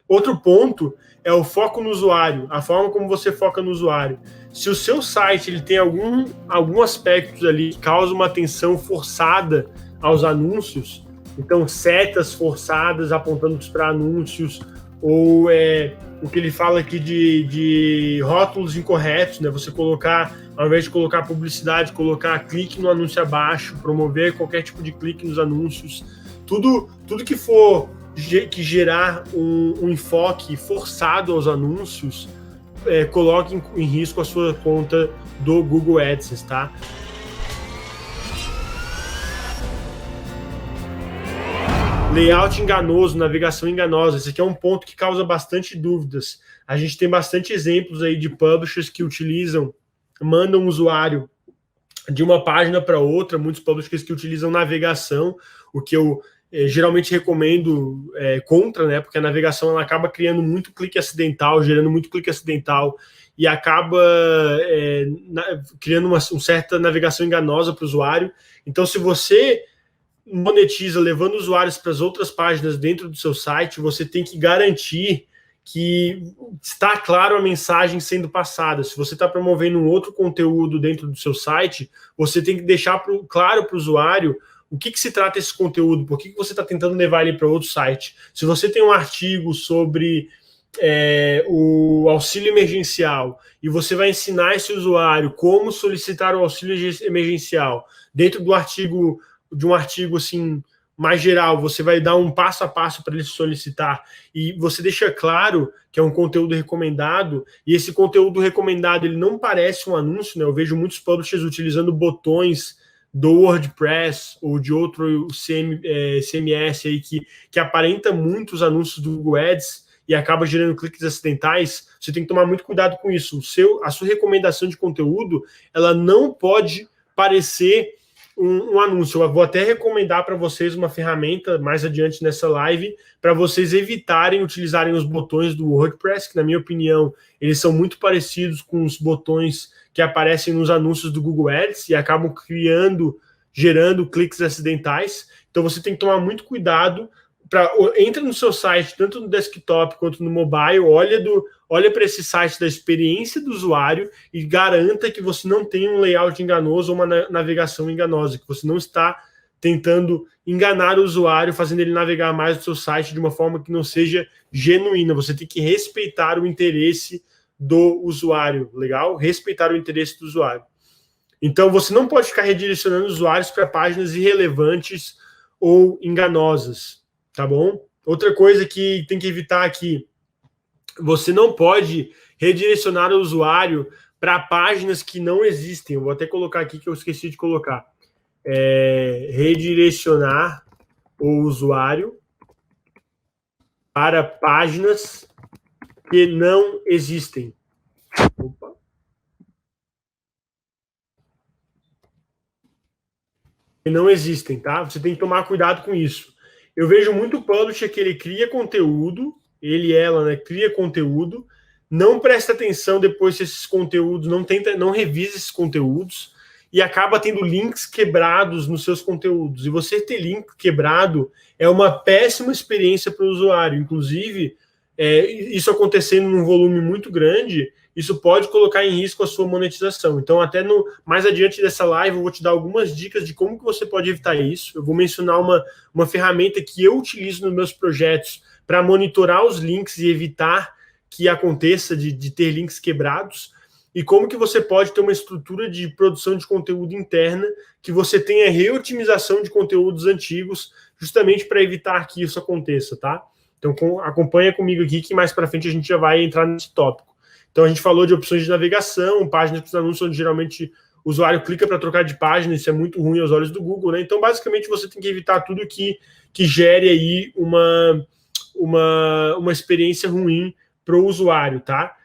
Outro ponto é o foco no usuário, a forma como você foca no usuário. Se o seu site ele tem algum aspecto ali que causa uma atenção forçada aos anúncios, então setas forçadas apontando para anúncios, ou o que ele fala aqui de rótulos incorretos, né? Você colocar, ao invés de colocar publicidade, colocar clique no anúncio abaixo, promover qualquer tipo de clique nos anúncios, tudo que for que gerar um enfoque forçado aos anúncios, coloque em risco a sua conta do Google AdSense, tá? Layout enganoso, navegação enganosa. Esse aqui é um ponto que causa bastante dúvidas. A gente tem bastante exemplos aí de publishers que mandam um usuário de uma página para outra, muitos publishers que utilizam navegação, o que eu geralmente recomendo contra, né? Porque a navegação ela acaba criando muito clique acidental, gerando muito clique acidental e acaba criando uma certa navegação enganosa para o usuário. Então, se você monetiza levando usuários para as outras páginas dentro do seu site, você tem que garantir que está claro a mensagem sendo passada. Se você está promovendo um outro conteúdo dentro do seu site, você tem que deixar claro para o usuário o que se trata esse conteúdo, por que você está tentando levar ele para outro site. Se você tem um artigo sobre o auxílio emergencial e você vai ensinar esse usuário como solicitar o auxílio emergencial dentro do artigo, de um artigo assim mais geral, você vai dar um passo a passo para ele solicitar e você deixa claro que é um conteúdo recomendado, e esse conteúdo recomendado ele não parece um anúncio, né? Eu vejo muitos publishers utilizando botões do WordPress ou de outro CMS aí que aparenta muito os anúncios do Google Ads e acaba gerando cliques acidentais. Você tem que tomar muito cuidado com isso. A sua recomendação de conteúdo ela não pode parecer um anúncio. Eu vou até recomendar para vocês uma ferramenta mais adiante nessa live para vocês evitarem utilizarem os botões do WordPress, que na minha opinião eles são muito parecidos com os botões que aparecem nos anúncios do Google Ads e acabam gerando cliques acidentais. Então você tem que tomar muito cuidado. Entra no seu site, tanto no desktop quanto no mobile, olha para esse site da experiência do usuário e garanta que você não tem um layout enganoso ou uma navegação enganosa, que você não está tentando enganar o usuário, fazendo ele navegar mais no seu site de uma forma que não seja genuína. Você tem que respeitar o interesse do usuário, legal? Respeitar o interesse do usuário. Então, você não pode ficar redirecionando usuários para páginas irrelevantes ou enganosas, tá bom? Outra coisa que tem que evitar aqui, você não pode redirecionar o usuário para páginas que não existem. Eu vou até colocar aqui que eu esqueci de colocar. Redirecionar o usuário para páginas que não existem. Opa. Que não existem, tá? Você tem que tomar cuidado com isso. Eu vejo muito publisher que ele cria conteúdo, ela, né, cria conteúdo, não presta atenção depois se esses conteúdos, não revisa esses conteúdos e acaba tendo links quebrados nos seus conteúdos. E você ter link quebrado é uma péssima experiência para o usuário. Inclusive, isso acontecendo num volume muito grande, isso pode colocar em risco a sua monetização. Então, até mais adiante dessa live, eu vou te dar algumas dicas de como que você pode evitar isso. Eu vou mencionar uma ferramenta que eu utilizo nos meus projetos para monitorar os links e evitar que aconteça de ter links quebrados, e como que você pode ter uma estrutura de produção de conteúdo interna, que você tenha reotimização de conteúdos antigos, justamente para evitar que isso aconteça, tá? Então, acompanha comigo aqui, que mais para frente a gente já vai entrar nesse tópico. Então, a gente falou de opções de navegação, páginas com anúncios onde geralmente o usuário clica para trocar de página, isso é muito ruim aos olhos do Google, né? Então, basicamente, você tem que evitar tudo que gere aí uma experiência ruim para o usuário, tá?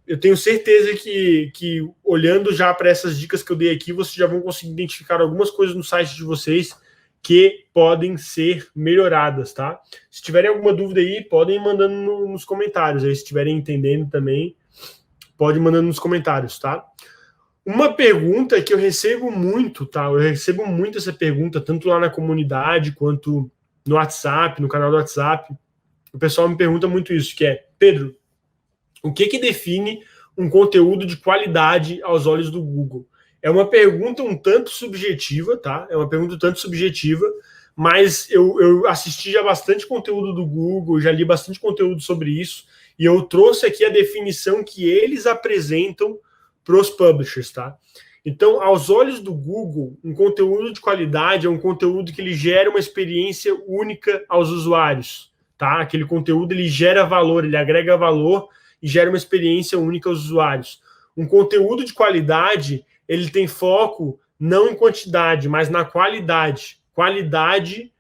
Eu tenho certeza que olhando já para essas dicas que eu dei aqui, vocês já vão conseguir identificar algumas coisas no site de vocês que podem ser melhoradas, tá? Se tiverem alguma dúvida aí, podem ir mandando nos comentários. Aí, se estiverem entendendo também, pode ir mandando nos comentários, tá? Uma pergunta que eu recebo muito, tá? Eu recebo muito essa pergunta, tanto lá na comunidade, quanto no WhatsApp, no canal do WhatsApp. o pessoal me pergunta muito isso, que é, Pedro, o que define um conteúdo de qualidade aos olhos do Google? É uma pergunta um tanto subjetiva, tá? É uma pergunta um tanto subjetiva, mas eu assisti já bastante conteúdo do Google, já li bastante conteúdo sobre isso, e eu trouxe aqui a definição que eles apresentam para os publishers, tá? Então, aos olhos do Google, um conteúdo de qualidade é um conteúdo que ele gera uma experiência única aos usuários, tá? Aquele conteúdo ele gera valor, ele agrega valor e gera uma experiência única aos usuários. Um conteúdo de qualidade, ele tem foco não em quantidade, mas na qualidade. Qualidade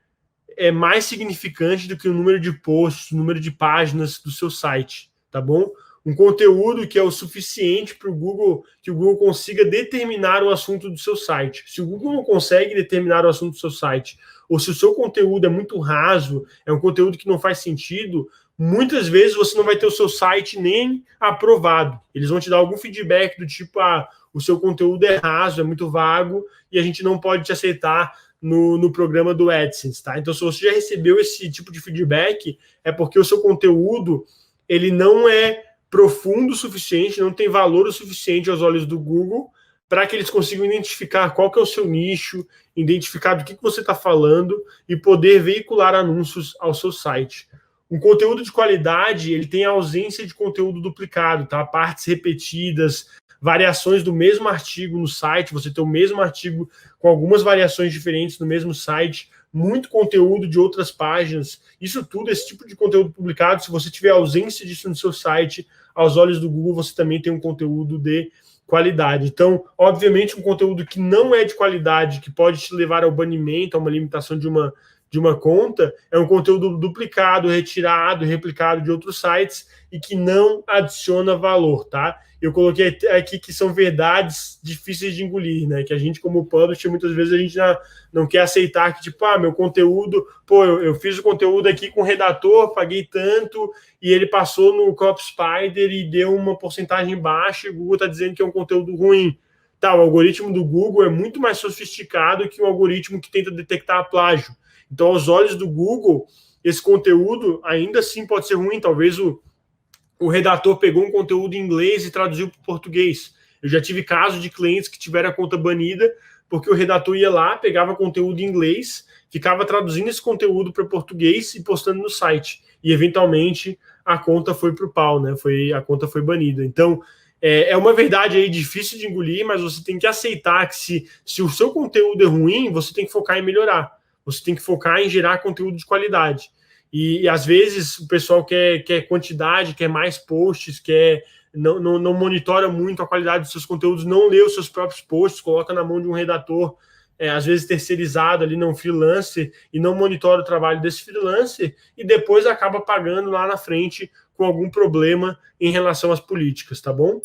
é mais significante do que o número de posts, o número de páginas do seu site, tá bom? Um conteúdo que é o suficiente para o Google, que o Google consiga determinar o assunto do seu site. Se o Google não consegue determinar o assunto do seu site, ou se o seu conteúdo é muito raso, é um conteúdo que não faz sentido, muitas vezes você não vai ter o seu site nem aprovado. Eles vão te dar algum feedback do tipo, o seu conteúdo é raso, é muito vago, e a gente não pode te aceitar no programa do AdSense, tá? Então, se você já recebeu esse tipo de feedback, é porque o seu conteúdo, ele não é profundo o suficiente, não tem valor o suficiente aos olhos do Google para que eles consigam identificar qual que é o seu nicho, identificar do que você está falando e poder veicular anúncios ao seu site. Um conteúdo de qualidade, ele tem ausência de conteúdo duplicado, tá? Partes repetidas, variações do mesmo artigo no site, você tem o mesmo artigo com algumas variações diferentes no mesmo site, muito conteúdo de outras páginas, isso tudo, esse tipo de conteúdo publicado, se você tiver ausência disso no seu site, aos olhos do Google, você também tem um conteúdo de qualidade. Então, obviamente, um conteúdo que não é de qualidade, que pode te levar ao banimento, a uma limitação de uma conta, é um conteúdo duplicado, retirado, replicado de outros sites e que não adiciona valor, tá? Eu coloquei aqui que são verdades difíceis de engolir, né? Que a gente, como publisher, muitas vezes a gente não quer aceitar que, tipo, meu conteúdo, eu fiz o conteúdo aqui com o redator, paguei tanto, e ele passou no CopySpider e deu uma porcentagem baixa, e o Google está dizendo que é um conteúdo ruim. Tá, o algoritmo do Google é muito mais sofisticado que um algoritmo que tenta detectar plágio. Então, aos olhos do Google, esse conteúdo ainda assim pode ser ruim. Talvez o redator pegou um conteúdo em inglês e traduziu para o português. Eu já tive casos de clientes que tiveram a conta banida porque o redator ia lá, pegava conteúdo em inglês, ficava traduzindo esse conteúdo para português e postando no site. E, eventualmente, a conta foi para o pau, né? A conta foi banida. Então, é uma verdade aí difícil de engolir, mas você tem que aceitar que se o seu conteúdo é ruim, você tem que focar em melhorar. Você tem que focar em gerar conteúdo de qualidade. E às vezes o pessoal quer quantidade, quer mais posts, não monitora muito a qualidade dos seus conteúdos, não lê os seus próprios posts, coloca na mão de um redator, às vezes terceirizado ali, não freelancer, e não monitora o trabalho desse freelancer, e depois acaba pagando lá na frente com algum problema em relação às políticas, tá bom?